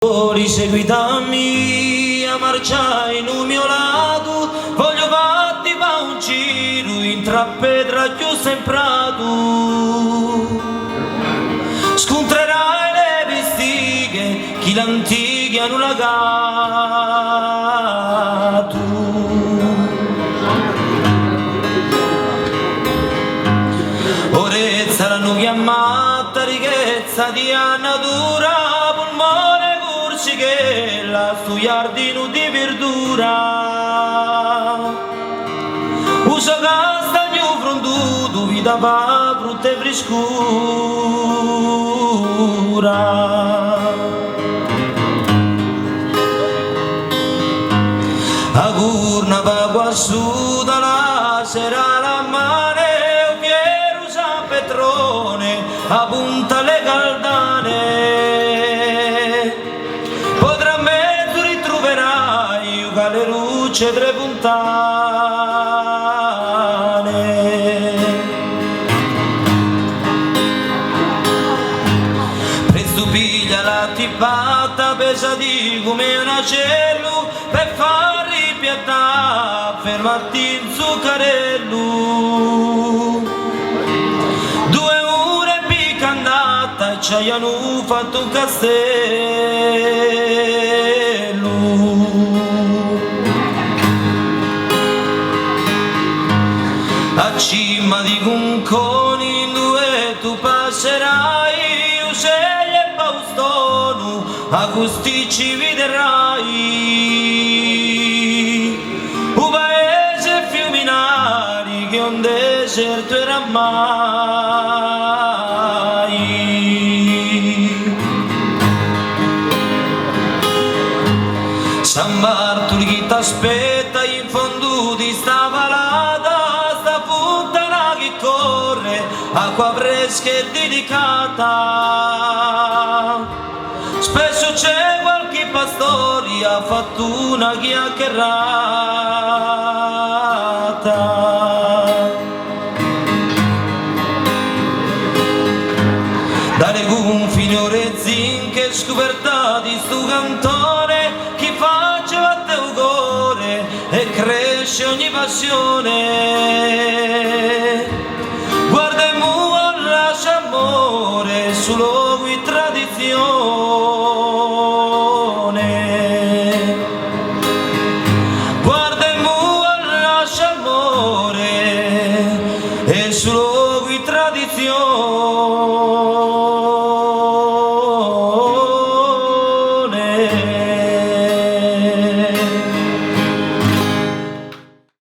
Seguitami a marciare in un mio lato, voglio fatti fa un giro in trappedra chiusa in prato. Scontrerai le vestighe, chi l'antichi hanno lagato. Orezza l'hanno chiamata ricchezza di natura, polmone che la stu giardino di verdura usa castagno fronduto vita va frutta e frescura. A curna va quassù dalla sera la mare fiero San Petrone a punta le caldane. Le luce tre puntane presto piglia la tippata pesati come un acello per far ripiattare fermati in zuccarello 2 ore picca andata e ci hanno fatto un castello. A cima di Conconi in due tu passerai, uccelli e paustono, a questi ci vedrai. Un paese fiuminari che un deserto era mai. San Bartoli chi t'aspetta in fondo di sta valata, acqua fresca e dedicata. Spesso c'è qualche pastore ha fatto una chiacchierata. Dalle gonfine orezzin che scoperta di sto cantone chi faceva te un cuore e cresce ogni passione. Guarda e muore, lascia amore, solo